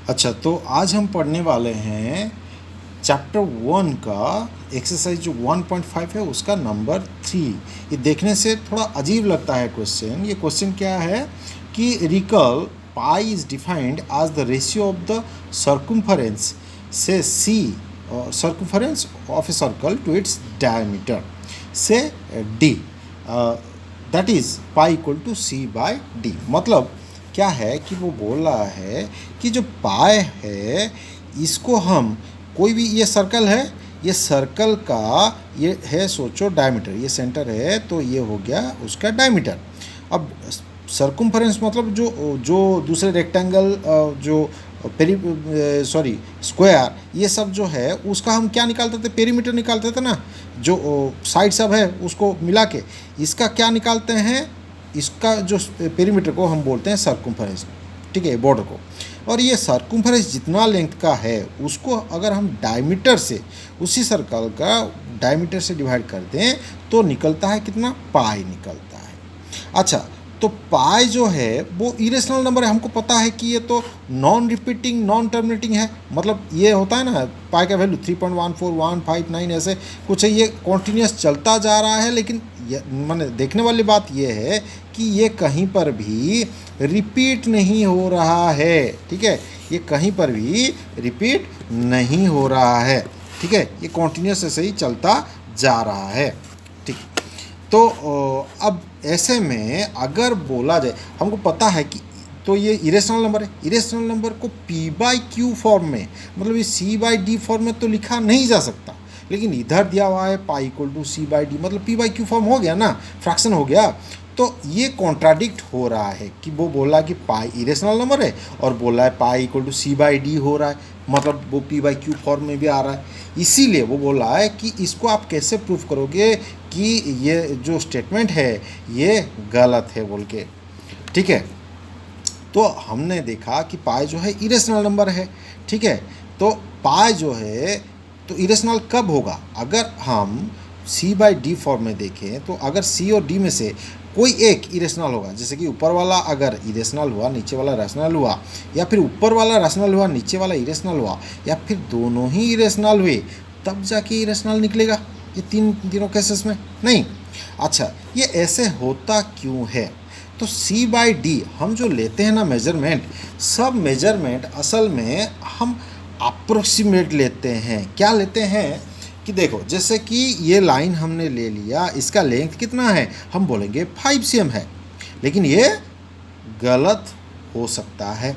अच्छा, तो आज हम पढ़ने वाले हैं चैप्टर 1 का एक्सरसाइज जो 1.5 है उसका नंबर 3। ये देखने से थोड़ा अजीब लगता है क्वेश्चन। ये क्वेश्चन क्या है कि recall pi is defined as the ratio of the circumference से C circumference of a circle to its diameter से D, that is pi equal to C by D. मतलब क्या है कि वो बोल रहा है कि जो पाए है इसको हम कोई भी, ये सर्कल है, ये सर्कल का ये है, सोचो डायमीटर, ये सेंटर है तो ये हो गया उसका डायमीटर। अब सर्कम्फरेंस मतलब जो जो दूसरे रेक्टेंगल, जो स्क्वायर, ये सब जो है उसका हम क्या निकालते थे, पेरीमीटर निकालते थे ना, जो साइड सब है उसको मिला के इसका क्या निकालते हैं, इसका जो पेरीमीटर को हम बोलते हैं सर्कम्फरेंस, ठीक है, बॉर्डर को। और ये सर्कम्फरेंस जितना लेंथ का है उसको अगर हम डायमीटर से, उसी सर्कल का डायमीटर से डिवाइड कर दें तो निकलता है कितना, पाई निकलता है। अच्छा, तो पाई जो है वो इरेशनल नंबर है, हमको पता है कि ये तो नॉन रिपीटिंग नॉन टर्मिनेटिंग है। मतलब ये होता है ना, पाई का वैल्यू 3.14159 ऐसे कुछ है, ये कॉन्टीन्यूस चलता जा रहा है। लेकिन माने देखने वाली बात ये है कि ये कहीं पर भी रिपीट नहीं हो रहा है, ठीक है, ये कहीं पर भी रिपीट नहीं हो रहा है, ठीक है, ये कॉन्टीन्यूस ऐसे ही चलता जा रहा है, ठीक। तो अब ऐसे में अगर बोला जाए, हमको पता है कि तो ये इरेशनल नंबर है, इरेशनल नंबर को पी बाई क्यू फॉर्म में, मतलब ये सी बाई डी फॉर्म में तो लिखा नहीं जा सकता। लेकिन इधर दिया हुआ है pi equal to c by d, मतलब पी बाई क्यू फॉर्म हो गया ना, फ्रैक्शन हो गया। तो ये कॉन्ट्राडिक्ट हो रहा है कि वो बोला कि पाई इरेशनल नंबर है और बोला है pi equal to c by d हो रहा है, मतलब वो पी बाई क्यू फॉर्म में भी आ रहा है। इसीलिए वो बोला है कि इसको आप कैसे प्रूव करोगे कि ये जो स्टेटमेंट है ये गलत है बोल के, ठीक है। तो हमने देखा कि पाई जो है इरेशनल नंबर है, ठीक है। तो पाई जो है तो इरेशनल कब होगा, अगर हम सी बाई डी फॉर्म में देखें तो अगर सी और डी में से कोई एक इरेशनल होगा, जैसे कि ऊपर वाला अगर इरेशनल हुआ नीचे वाला रैशनल हुआ, या फिर ऊपर वाला रैशनल हुआ नीचे वाला इरेशनल हुआ, या फिर दोनों ही इरेशनल हुए, तब जाके इरेशनल निकलेगा। ये तीनों केसेस में नहीं। अच्छा, ये ऐसे होता क्यों है? तो सी बाई डी हम जो लेते हैं ना मेजरमेंट, सब मेजरमेंट असल में हम अप्रोक्सीमेट लेते हैं। क्या लेते हैं कि देखो, जैसे कि ये लाइन हमने ले लिया, इसका लेंथ कितना है, हम बोलेंगे 5 cm है, लेकिन ये गलत हो सकता है।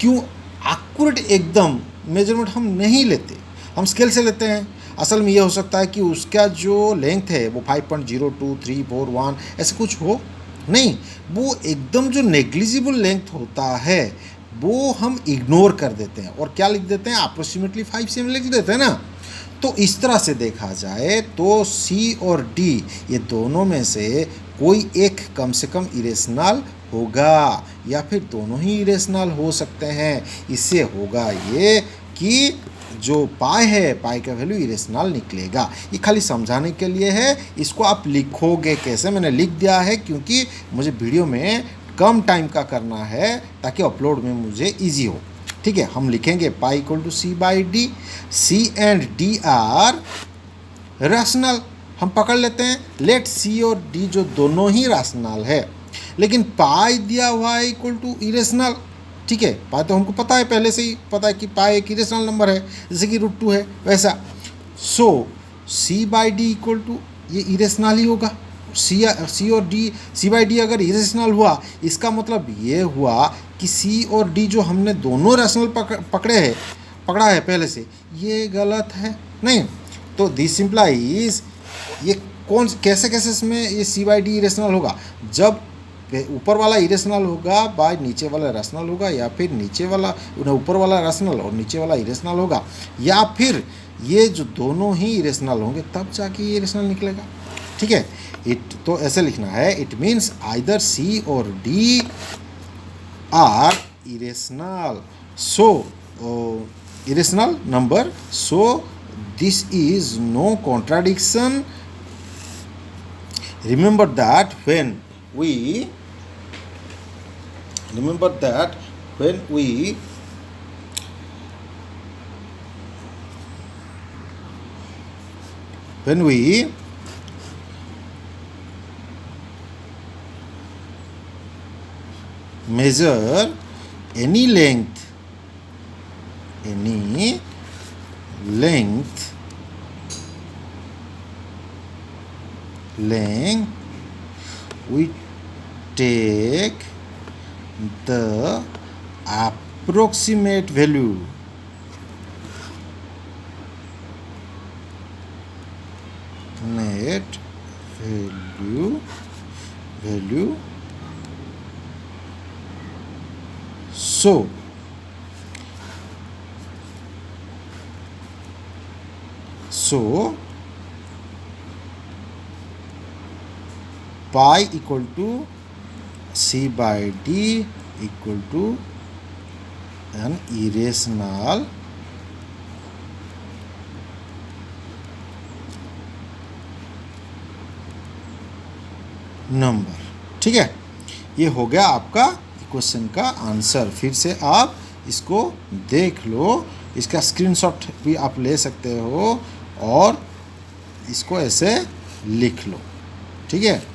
क्यों? एक्यूरेट एकदम मेजरमेंट हम नहीं लेते, हम स्केल से लेते हैं। असल में ये हो सकता है कि उसका जो लेंथ है वो 5.02341 ऐसे कुछ हो, नहीं, वो एकदम जो नेग्लिजिबल लेंथ होता है वो हम इग्नोर कर देते हैं और क्या लिख देते हैं, अप्रोक्सीमेटली 5 cm लिख देते हैं ना। तो इस तरह से देखा जाए तो सी और डी ये दोनों में से कोई एक कम से कम इरेशनल होगा, या फिर दोनों ही इरेशनल हो सकते हैं। इससे होगा ये कि जो पाई है, पाई का वैल्यू इरेशनल निकलेगा। ये खाली समझाने के लिए है, इसको आप लिखोगे कैसे, मैंने लिख दिया है क्योंकि मुझे वीडियो में कम टाइम का करना है ताकि अपलोड में मुझे इजी हो, ठीक है। हम लिखेंगे pi equal to c by d, c and d are rational, हम पकड़ लेते हैं, लेट सी और डी जो दोनों ही रैशनल है, लेकिन पाई दिया हुआ है इक्वल टू इरेशनल, ठीक है। पाई तो हमको पता है, पहले से ही पता है कि पाई एक इरेशनल नंबर है, जैसे कि √2 है वैसा। सो सी बाई डी इक्वल टू ये इरेशनल ही होगा। सी और डी, सी बाई डी अगर इरेशनल हुआ, इसका मतलब ये हुआ कि सी और डी जो हमने दोनों रैशनल पकड़ा है पहले से, ये गलत है, नहीं। तो दिस सिंप्लाइज, ये कौन कैसे इसमें ये सी बाई डी इरेशनल होगा, जब ऊपर वाला इरेशनल होगा बाय नीचे वाला रैशनल होगा, या फिर नीचे वाला ऊपर वाला रैशनल और नीचे वाला इरेशनल होगा, या फिर ये जो दोनों ही इरेशनल होंगे तब जाके ये इरेशनल निकलेगा, ठीक है। तो ऐसे लिखना है, इट मीन्स आइदर सी और D R irrational, so irrational number, so this is no contradiction. Remember that when we when we measure any length we take the approximate value so pi equal to c by d equal to an irrational number. ठीक है, ये हो गया आपका question का answer. फिर से आप इसको देख लो, इसका स्क्रीनशॉट भी आप ले सकते हो और इसको ऐसे लिख लो। ठीक है।